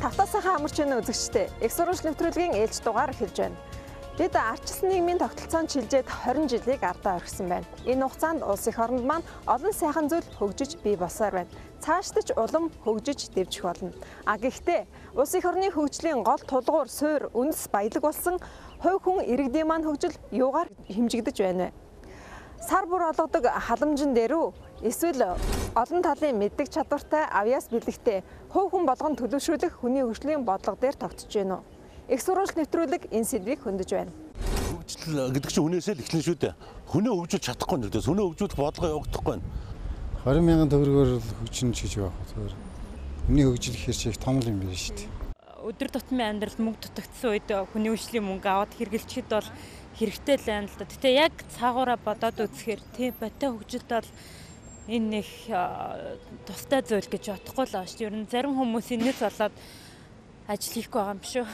Тавтаа сайхан амарч байна үзэгчдээ. Их сурвалж нэвтрүүлгийн ээлж дугаар эхэлж байна. Бид ардчилсан нийгмийн тогтолцоонд шилжээд 20 жилийг ардаа орхисон байна. Энэ хугацаанд улс их оронд маань олон сайхан зүйл хөгжиж бий болсоор байна. Цаашдаж улам хөгжиж дэвжих болно. Гэхдээ улс их орны хөгжлийн гол тулгуур, суурь, үндэс баялаг болсон хувь хүн иргэдийн маань хөгжил юугаар хэмжигдэж байна вэ? Сар бүр олгодог халамжин дээрүү эсвэл олон талын мэддэг чадвартай авьяас бэлэгтэй хувь хүн болгон төлөвшүүлэх хүний хөгжлийн бодлого дээр тогтож байна уу? Их сурвалж нэвтрүүлэг энэ сэдвийг хөндөж байна. Хөгжил гэдэг чинь хүнээсээ л эхлэн шүү дээ. Хүнээ хөгжүүлж чадахгүй нэрдээс хүнээ хөгжүүлэх бодлого явагдахгүй байна. 20,000 төгрөгөөр хөгжин чиж байх зүгээр. Хүний хөгжил ихэр шиг том юм байна шүү дээ. Өдөр тутмын амьдралд мөнгө дутагдсан үед хүний хөгжлийн мөнгө аваад хэрэглэхэд бол хэрэгтэй л байна л да. Гэтэ яг цаагаараа бодоод үзэхээр тийм ботой хөгжилд бол энэ нэг тустай зүйл гэж бодохгүй л байна шүү дээ. Ер нь зарим хүмүүс энэс болоод ажил хийхгүй байгаа юм шүү.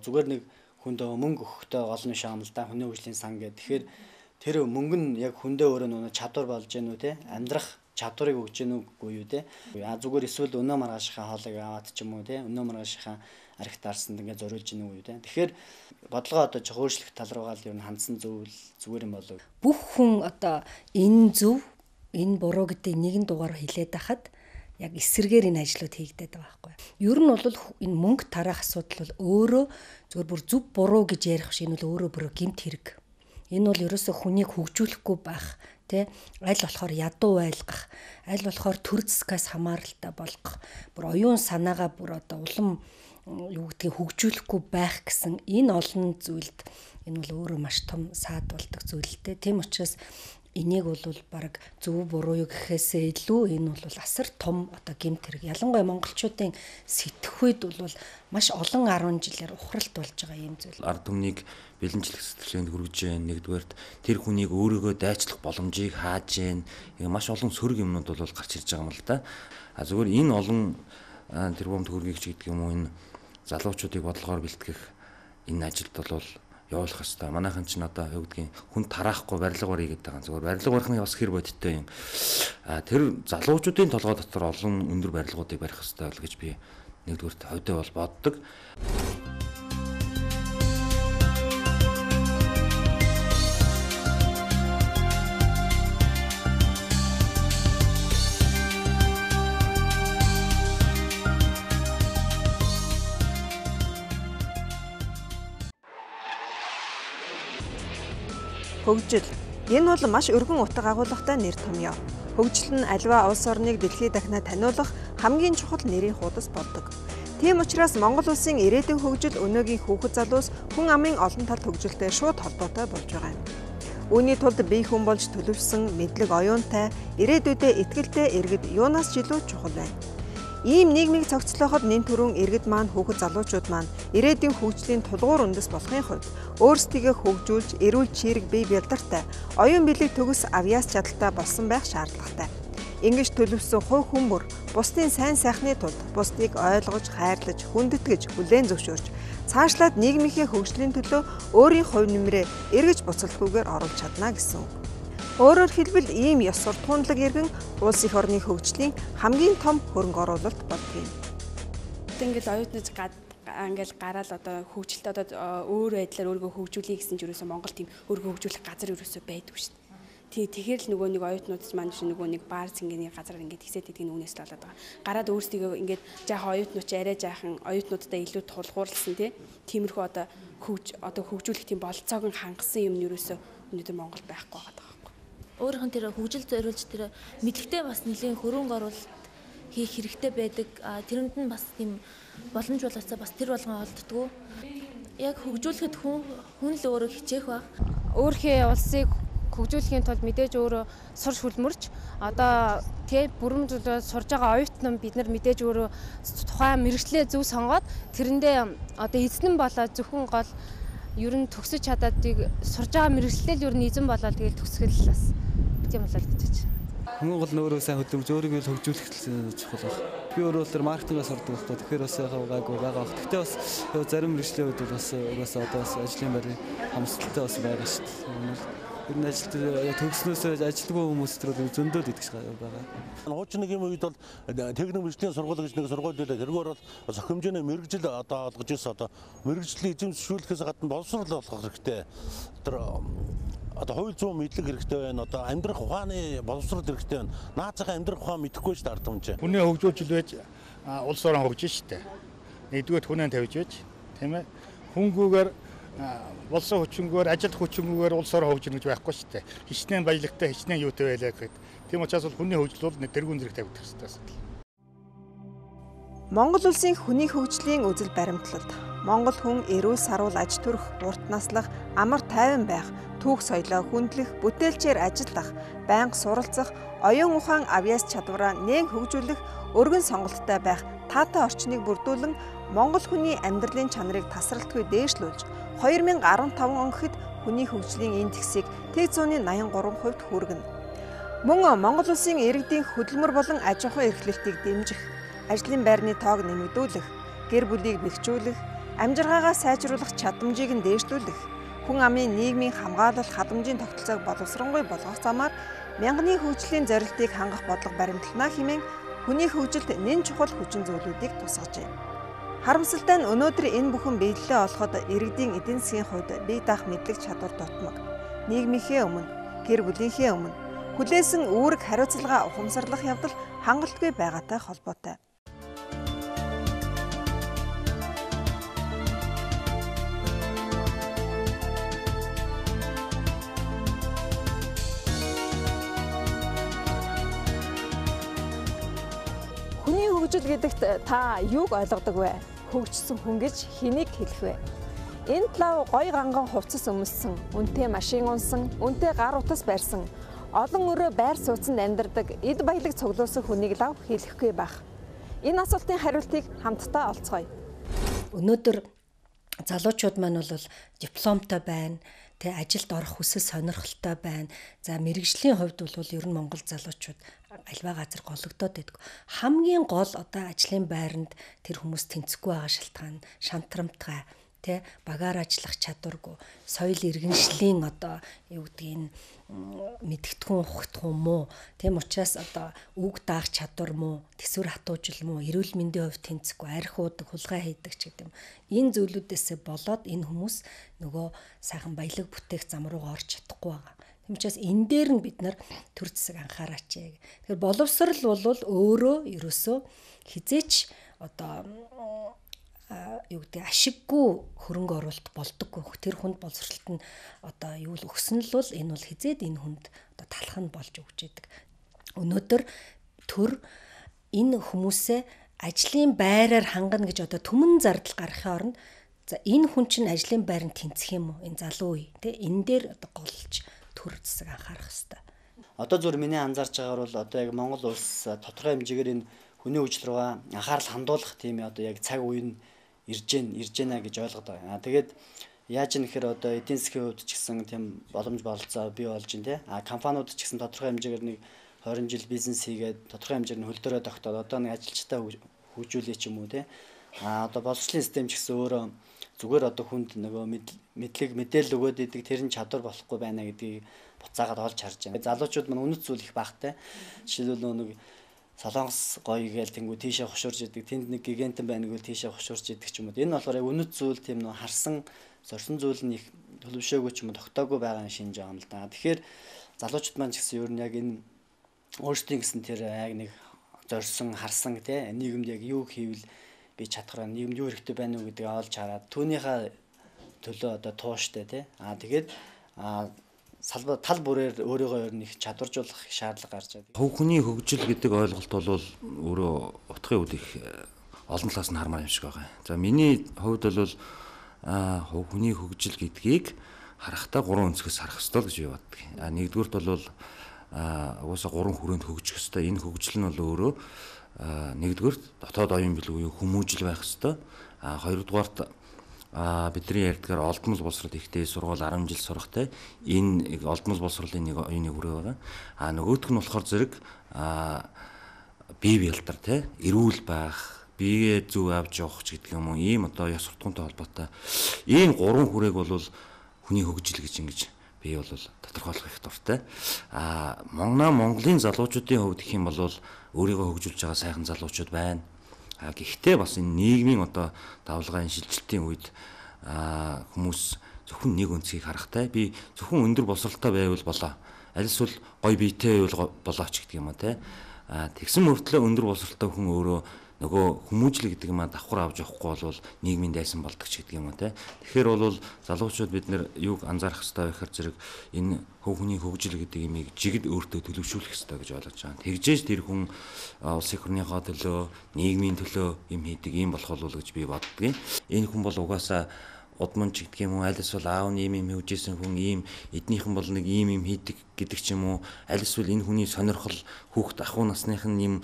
Зүгээр нэг хүндээ мөнгө өгөхдөө гол нь шаамл да хүний хөгжлийн сан гэдэг. Тэгэхээр тэр мөнгө нь яг хүндээ өөрөө нөө чадвар болж гэнэ үү те, амьдрах чадварыг өгж гэнэ үгүй юу те. Зүгээр эсвэл өнөө маргаашийнхаа хоолыг аваад ч юм уу те, өнөө маргаашийнхаа архи таарсанд ингээд зориулж гэнэ үү те. Тэгэхээр бодлогоо одоо хөөрчлөх тал руугаа л ер нь хандсан зүйл зүгээр юм болов. Бүх хүн одоо энэ зөв, энэ буруу гэдэг нэгэн дугаар хэлээд байхад яг эсэргээр энэ ажлууд хийгдээд байгаа байхгүй. Ер нь бол энэ мөнгө тараах асуудал бол өөрөө зөвхөн бүр зөв буруу гэж ярих шиг энэ бол өөрөө бүр гэмт хэрэг. Энэ бол ерөөсөө хүнийг хөгжүүлэхгүй байх, тэ аль болохоор ядуу байлгах, аль болохоор төр зэскээс хамааралтай болгох, бүр оюун санаагаа бүр одоо улам юу гэдгийг хөгжүүлэхгүй байх гэсэн энэ олон зүйлд энэ бол өөрөө маш том саад болдог зүйлтэй. Тийм учраас энийг бол баг зөв буруу юу гэхээсээ илүү энэ бол асар том одоо гэмт хэрэг. Ялангуяа монголчуудын сэтгхүйд бол маш олон 10 жилээр ухралт болж байгаа юм зүйл. Ард түмнийг бэлэнчлэх сэтгэлгээнд хүргэж जैन, нэгдүгээрт тэр хүнийг өөрийгөө дайчлах боломжийг хааж जैन. Маш олон сөрөг юмнууд бол гарч ирж байгаа юм л да. Зүгээр энэ олон тэрбум төгрөгийг ч гэдэг юм уу энэ залуучуудыг бодлогоор бэлтгэх энэ ажилд бол явуулах хэрэгтэй. Манайхан ч одоо юу гэдгийг хүн тараахгүй барилга барья гэдэг байгаа. Зүгээр барилга барихны бас хэр бодиттой юм. Тэр залуучуудын толгой дотор олон өндөр барилгуудыг барих хэрэгтэй л гэж би нэгдүгээрт хойдоо бол боддог. Хөгжил. Энэ бол маш өргөн утга агуулгатай нэр томьёо. Хөгжил нь аливаа улс орныг дэлхийд дахинаа таниулах хамгийн чухал нэрийн хуудас болдог. Тийм учраас Монгол улсын ирээдүйн хөгжил өнөөгийн хүүхэд залуус хүн амын олон талт хөгжилтэй шууд холбоотой болж байгаа юм. Үүний тулд бие хүн болж төлөвшсөн мэдлэг оюунтай, ирээдүйдээ итгэлтэй иргэд юунаас ч илүү чухал байна. Ийм нийгмийг цогцлооход нэн түрүүн иргэд маань хүүхэд залуучууд маань ирээдүйн хөгжлийн тулгуур үндэс болохын хувьд өөрсдийгөө хөгжүүлж, эрүүл чирэг бие бэлдартай, оюун бэлэг төгс авьяас чадaltaй болсон байх шаардлагатай. Ингэж төлөвсөн хувь хүн бүр бусдын сайн сайхны тулд бусдыг ойлгож, хайрлаж, хүндэтгэж, хүлээн зөвшөөрч, цаашлаад нийгмийнхээ хөгжлийн төлөө өөрийн хувь нэмрээ эргэж буцалтгүйгээр оруулж чадна гэсэн үг. Өөрөөр хэлбэл ийм ёс суртахуунлаг иргэн улс их орны хөгжлийн хамгийн том хөрөнгө оруулалт болдгийг. Ингээл оюутнууд ингээл гараал одоо хөгжилт одоо өөр байдлаар өөрийгөө хөгжүүлэе гэсэн ч ерөөсөө Монгол тийм өөрийгөө хөгжүүлэх газар ерөөсөө байдгүй шүү дээ. Тэгэхээр л нөгөө нэг оюутнууд маань нөгөө нэг баар цэнгэний газар ингээд хэсээд идэх нүнээс л болоод байгаа. Гараад өөрсдөө ингээд жаахан оюутнууд ч арай жаахан оюутнуудтай илүү тулгуурласан тиймэрхүү одоо хөгжүүлэх тийм болцоог нь хангасан юм ерөөсөө өнөөдөр Монгол байхгүй байгаа. Өөрийнх нь тэр хөгжил зориулж тэр мэдлэгтэй бас нэлийн хөрөнгө оруулалт хийх хэрэгтэй байдаг. Тэрэнд нь бас тийм боломж болоосаа бас тэр болгон олддгоо. Яг хөгжүүлэхэд хүн л өөрөө хичээх баг. Өөрийнхөө улсыг хөгжүүлэхийн тулд мэдээж өөрөө сурч хөлмөрч одоо бүрэн зүйлээр сурж байгаа оюутан бид нар мэдээж өөрөө тухайн мэрэгчлээ зөв сонгоод тэрэндээ одоо эзэн болоод зөвхөн гол ер нь төгсөж чадаад сурж байгаа мэрэгчлэл ер нь эзэн болоод тэгэл төгсгөл бас тийм болоод гэж байна. Хүн гол нөөрэө сайн хөдөлмөрж өөрийгөө хөгжүүлэх чухал байна. Би өөрөө л маркетингээс ордог байхгүй. Тэгэхээр бас гайгүй байгаа. Гэхдээ бас зарим мэрэгчлийн үед бас одоо бас ажлын байрны хамсалтай бас байгаа шүү дээ. ер нь ажилт төгснөөсөө ажилтгүй хүмүүс төр зөндөөд идэж байгаа. Хуучныгийн үед бол техник мэргэжлийн сургууль гэж нэг сургууль байлаа. Тэргээр бол зохимжооны мэргэжил одоо олгож ирсэн одоо мэргэжлийн эзэмшүүлэхээс гадна боловсрол болгох хэрэгтэй. Тэр одоо хууль зүйн мэдлэг хэрэгтэй байна. Одоо амьдрах ухааны боловсрол хэрэгтэй байна. Наацхан амьдрах ухаан мэдэхгүй шүү дээ ард түмэн. Хүний хөгжүүлж байж улс орон хөгжиж штэ. Нэгдүгээр хүнээ тавьж байж тийм ээ. Хүнгүүгээр болсон хүчингүүгээр ажил хүчингүүгээр улс орон хөгжинэ гэж байхгүй шүү дээ. Хичнээн баялагтай хичнээн юутай байлаа гэхэд. Тийм учраас бол хүний хөгжил бол тэргүүн зэрэг тавигдах хэрэгтэй. Монгол улсын хүний хөгжлийн үзэл баримтлалд Монгол хүн эрүүл сарвал аж төрөх, урт наслах, амар тайван байх, түүх соёлоо хүндлэх, бүтээлчээр ажиллах, байнга суралцах, оюун ухаан авьяас чадвараа нээн хөгжүүлэх, өргөн сонголттой байх, таатай орчныг бүрдүүлэн Монгол хүний амьдралын чанарыг тасралтгүй дээшлүүлж 2015 он гэхэд хүний хөгжлийн индексийг 183% хүргэнэ. Мөн Монгол улсын иргэдийн хөдөлмөр болон аж ахуйн эрхлэлтийг дэмжих, ажлын байрны тоог нэмэгдүүлэх, гэр бүлийг бэхжүүлэх, амжиргаагаа сайжруулах чадамжийг нь дээшлүүлэх, хүн амын нийгмийн хамгаалалт халамжийн тогтолцоог боловсронгүй болгох замаар мянганы хөгжлийн зорилтыг хангах бодлого баримтлана хэмээн хүний хөгжилд нэн чухал хүчин зүйлүүдийг тусгажээ. Харамсалтай нь өнөөдөр энэ бүхэн биелэлээ олоход иргэдийн эдийн засгийн хувьд бие даах мэдлэг чадвар дутмаг. Нийгмийнхээ өмнө, гэр бүлийнхээ өмнө хүлээсэн үүрэг хариуцлага ухамсарлах явдал хангалтгүй байгаатай холбоотой. Хүний хөгжил гэдэгт та юуг ойлгодог вэ? Хөгжсөн хүн гэж хэнийг хэлэх вэ? Энэ талав гой ганган хувцас өмссөн, үнэтэй машин унсан, үнэтэй гар утас барьсан, олон өрөө байр сууцанд амьдардаг, эд баялаг цуглуулсан хүнийг лав хэлэхгүй байх. Энэ асуултын хариултыг хамтдаа олцгоё. Өнөөдөр залуучууд маань бол дипломтой байна, тэ ажилд орох хүсэл сонирхолтой байна. За мэрэгжлийн хувьд бол ер нь Монгол залуучууд альва газар гологдоод байдаг. Хамгийн гол одоо ажлын байранд тэр хүмүүс тэнцэхгүй байгаа шалтгаан шантрамтгай, тэ багаар ажиллах чадваргүй, соёл иргэншлийн одоо юу гэдгийг мэдгэдэггүй ухахдгүй муу. Тийм учраас одоо үг даах чадвар муу, төсвөр хатуужил муу, эрүүл мэндийн хувьд тэнцэхгүй, арх уудаг, хулгай хийдэг ч гэдэг юм. Энэ зүйлүүдээс болоод энэ хүмүүс нөгөө сайхан баялаг бүтээх зам руу орж чадахгүй байгаа. Тийм учраас энэ дээр нь бид нар төр зэсэг анхаараач. Тэгэхээр боловсрал бол өөрөө ерөөсөө хизээч одоо юу гэдэг ашиггүй хөрөнгө оруулалт болдоггүй. Тэр хүнд боловсролт нь одоо юу л өгсөн л бол энэ бол хизээд энэ хүнд одоо талах нь болж өгч идэг. Өнөөдөр төр энэ хүмүүсээ ажлын байраар хангана гэж одоо түмэн зардал гаргахын оронд за энэ хүн чинь ажлын байранд тэнцэх юм уу? Энэ залуу үе тий энэ дээр одоо голж төр зэсэг анхаарах хэрэгтэй. Одоо зүгээр миний анзаарч байгаагаар бол одоо яг Монгол улс тодорхой хэмжээгээр энэ хүний хөгжил рүүгээ анхаарал хандуулах тийм одоо яг цаг үе нь ирж гэнэ гэж ойлгоод байгаа. Тэгээд яаж юм гэхээр одоо эдийн засгийн хувьд ч гэсэн тийм боломж бололцоо бий болж байна те. Компаниуд ч гэсэн тодорхой хэмжээгээр нэг 20 жил бизнес хийгээд тодорхой хэмжээгээр нь хөлдөрөө тогтоод одоо нэг ажилчтай хөгжүүлээ ч юм уу те. Одоо боловсролын систем ч гэсэн өөрөө зүгээр одоо хүнд нөгөө мэдээлэл өгөөд идэг тэр нь чадвар болохгүй байна гэдгийг буцаагаад олж харж байна. Залуучууд маань үнэт зүйл их багтай. Жишээлбэл нэг Солонгос гоё гээл тэнгүү тийшээ хушуурж идэг, тэнд нэг гигантэн байна гэвэл тийшээ хушуурж идэг ч юм уу. Энэ болохоор яг үнэт зүйл тийм нөө харсан, зорсон зүйл нь их төлөвшөөгүй ч юм уу тогтоогүй байгаа нь шинж байгаа юм л да. Тэгэхээр залуучууд маань ч гэсэн ер нь яг энэ өөрсдийн гэсэн тэр яг нэг зорсон, харсан тий нийгэмд яг юу хийвэл би чадхараа нийгэмд юу хэрэгтэй байна уу гэдгийг олж хараад түүнийхээ төлөө одоо тууштай тий. Тэгээд тал бүрээр өөрийгөө ер нь их чадваржуулах шаардлага гарч байгаа. Хувь хүний хөгжил гэдэг ойлголт бол өөрөө утгын үед их олон талаас нь хармаар юм шиг байгаа. За миний хувьд бол хувь хүний хөгжил гэдгийг харахтаа гурван өнцгөөс харах ёстой гэж би боддог. Нэгдүгürt бол угаасаа гурван хүрээнд хөгжих ёстой. Энэ хөгжил нь бол өөрөө нэгдүгürt дотоод оюун билгүй хүмүүжил байх ёстой. Хоёрдугаарт бидний ярьдгаар олдмол боловсрол ихтэй сургууль 10 жил сурахтай энэ олдмол боловсролын нэг оюуны хүрээ байгаа. Нөгөөх нь болохоор зэрэг бие биелдар тий эрүүл байх, биеэ зөв авч явах ч гэдэг юм уу ийм одоо ёс суртахуунтай холбоотой ийм гурван хүрээг бол хүний хөгжил гэж ингэж би бол тодорхойлох их дуртай. Монголын залуучуудын хувьд гэх юм бол өөрийгөө хөгжүүлж байгаа сайхан залуучууд байна. Гэхдээ бас энэ нийгмийн одоо давлгааны шилжилтийн үед хүмүүс зөвхөн нэг өнцгийг харахтай. Би зөвхөн өндөр боловсралтай байвал болоо. Аль эсвэл гоё биетэй байвал болооч гэдэг юм а те. Тэгсэн мөртлөө өндөр боловсралтай хүн өөрөө нөгөө хүмүүжил гэдэг юм давхар авч явахгүй бол нийгмийн дайсан болдог ч гэдэг юм а те. Тэгэхээр бол залуучууд бид нэр юуг анзаарах хэрэгтэй вэ гэхээр зэрэг энэ хүний хөгжил гэдэг имийг жигд өөртөө төлөвшүүлэх хэрэгтэй гэж ойлгож байгаа. Тэгжээж тэр хүн улс их орныхоо төлөө, нийгмийн төлөө юм хийдэг юм болох болов гэж би боддгийн. Энэ хүн бол угаасаа удманч гэдэг юм уу, аль эсвэл аав нь ийм хөгжижсэн хүн ийм эднийхэн бол нэг ийм хийдэг гэдэг ч юм уу, аль эсвэл энэ хүний сонирхол хүүхд ахуй насных нь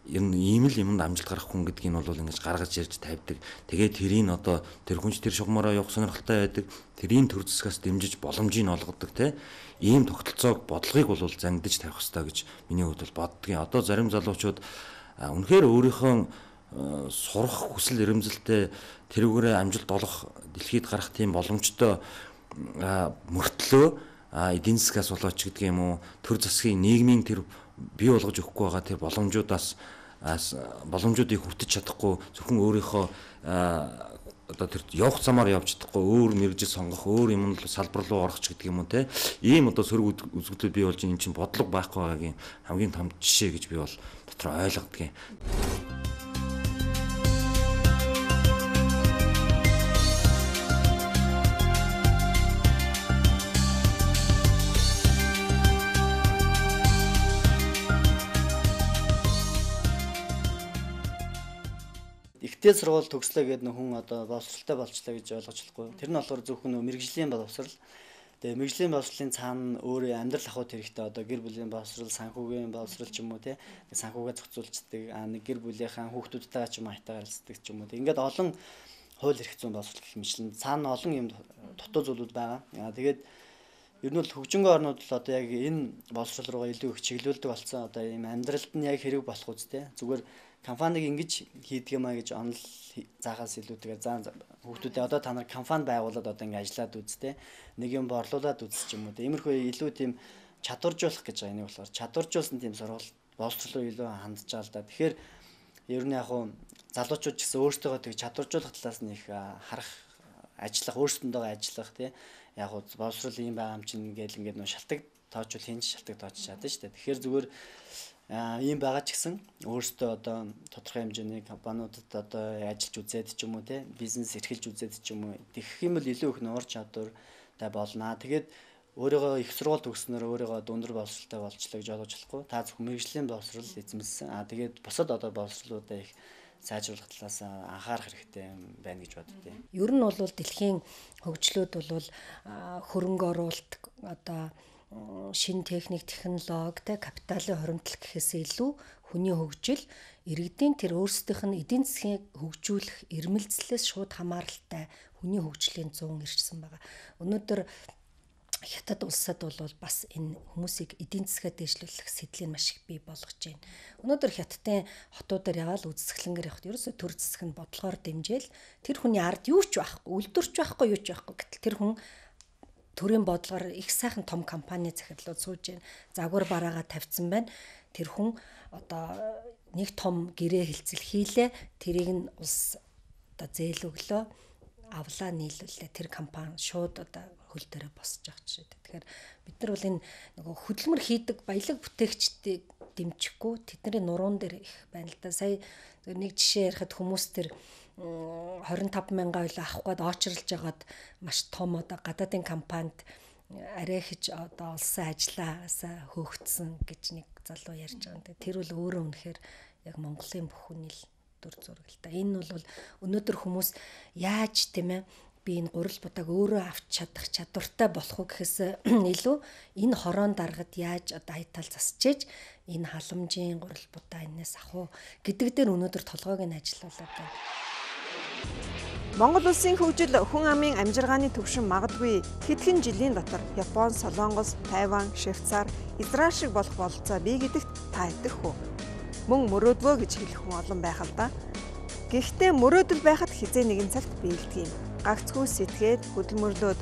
ийм л юмд амжилт гарах хүн гэдгийг нь бол ингэж гаргаж ярьж тавьдаг. Тэгээд тэрийг одоо тэр хүнч тэр шугамаараа явах сонирхолтой байдаг. Тэрийн төр зэсгээс дэмжиж боломжийг олгодог те. Ийм тогтолцоог бодлогыг бол зангидж тавих хэрэгтэй гэж миний хувьд бол боддгийн. Одоо зарим залуучууд үнэхээр өөрийнхөө сурах хүсэл эрмэлзэлтэй тэрүүгээрээ амжилт олох дэлхийд гарах тийм боломжтой мөртлөө эдийн засгаас болооч гэдэг юм уу, төр засгийн нийгмийн тэр бий болгож өгөхгүй байгаа тэр боломжуудыг хүртэж чадахгүй зөвхөн өөрийнхөө одоо тэр явах замаар явж чадахгүй өөр мэрэгжил сонгох, өөр юм салбар руу орох ч гэдэг юм уу те. Ийм одоо сөрөг үзэгдэл бий болж энэ чинь бодлого байхгүй байгаагийн хамгийн том жишээ гэж би бол дотор ойлгодгийн. Ихтэй сургууль төгслөө гэдэг хүн одоо боловсралтай болчлаа гэж ойлгож болохгүй. Тэр нь болохоор зөвхөн мэрэгжлийн боловсрал. Тэгээ мэрэгжлийн боловсролын цаана өөрөө амьдрал ахуйт хэрэгтэй одоо гэр бүлийн боловсрал, санхүүгийн боловсрал ч юм уу те. Санхүүгээ зохицуулцдаг, нэг гэр бүлийнхаа хүүхдүүдтэйгээ ч юм айтаа харилцдаг ч юм уу. Ингээд олон хууль эрх зүйн боловсрал гэх мэтлэн цаана олон юм дутуу зүйлүүд байгаа. Тэгээд ер нь бол хөгжингүй орнууд л одоо яг энэ боловсрал руугаа илүү их чиглүүлдэг болсон. Одоо ийм амьдралд нь яг хэрэг болох үстэй. Зүгээр компаниг ингэж хийдэг юм а гэж онол заагаас илүүтэйгээр хүүхдүүдээ одоо та нар компани байгуулад одоо ингэ ажиллаад үзтээ нэг юм борлуулад үзчих юм уу те. Иймэрхүү илүү тийм чадваржуулах гэж байгаа. Энийг болохоор чадваржуулсан тийм сургууль боловсрол руу илүү хандж байгаа л да. Тэгэхээр ер нь яг хуу залуучууд ч гэсэн өөрсдөө тэг чадваржуулах талаас нь их харах, ажиллах, өөрсдөндөө ажиллах те. Яг хуу боловсрол ийм байгаа юм чинь ингээд нөө шалтгаан тоочвол хинж шалтгаан тоочж чадсан шүү дээ. Тэгэхээр зүгээр ийм байгаа ч гэсэн өөрсдөө одоо тодорхой хэмжээний компаниудад одоо ажиллаж үзээд ч юм уу те бизнес эрхэлж үзээд ч юм уу тэгэх юм бол илүү их нуур чадвартай болно. Тэгээд өөрийгөө их сургууль төгснөр өөрийгөө дүндөр боловсралтай болчлоо гэж ойлгож болохгүй. Та зөвхөн мэрэгжлийн боловсрал эзэмсэн. Тэгээд бусад одоо боловсролуудаа их сайжруулах талаас анхаарах хэрэгтэй байна гэж боддیں۔ Ер нь бол дэлхийн хөгжлүүд бол хөрөнгө оруулалт одоо шин техник, технологи, капиталын хоримтлал гэхээс илүү хүний хөгжил, иргэдийн тэр өөрсдийнх нь эдийн засгийг хөгжүүлэх эрмэлзлээс шууд хамааралтай хүний хөгжлийн 100 ирсэн байгаа. Өнөөдөр Хятад улсад бол бас энэ хүмүүсийг эдийн засгаа дэвшлүүлэх сэдлийн маш их бий болгож байна. Өнөөдөр Хятадын хотуудаар ягаал үзэсгэлэнгээр явахад ерөөсө төр засаг нь бодлогоор дэмжээл тэр хүний ард юу ч байхгүй, үйлдвэрч байхгүй, юу ч байхгүй. Гэтэл тэр хүн төрийн бодлогоор их сайхан том компани захирлууд сууж байна. Загвар бараагаа тавьсан байна. Тэр хүн одоо нэг том гэрээ хилцэл хийлээ. Тэрийг нь улс одоо зээл өглөө авлаа нийлүүлээ. Тэр компани шууд одоо хөл дээрээ босч байгаа жишээ. Тэгэхээр бид нар бол энэ нөгөө хөдөлмөр хийдэг баялаг бүтээгчдийг дэмжихгүй тэдний нуруунд дээр их байна л да. Сая нэг жишээ ярихад хүмүүс тэр 25,000 ойлоо авах гээд очрлж байгаад маш том одоо гадаадын компанид арай хийж одоо олсон ажиллаасаа хөөгдсөн гэж нэг залуу ярьж байгаа. Тэр бол өөрөө үнэхээр яг Монголын бүхний л дүр зураг л та. Энэ бол өнөөдөр хүмүүс яаж тийм ээ би энэ гурал будааг өөрөө авч чадах чадвартай болох уу гэхээс илүү энэ хороон даргад яаж одоо хайтал засчээж энэ халамжийн гурал будаа энэс ах уу гэдэг дээр өнөөдөр толгойг нь ажиллуулад байна. Монгол улсын хөгжил хүн амын амжиргааны төвшин магадгүй хэдхэн жилийн дотор Япон, Солонгос, Тайван, Швейцар, Израиль шиг болох бололцоо бий гэдэгт та итгэх үү? Мөн мөрөөдвөө гэж хэлэх хүн олон байх л да. Гэхдээ мөрөөдөл байхад хизээ нэгэн цагт биелдэг юм. Гагцхүү сэтгээд хөдөлмөрлөөд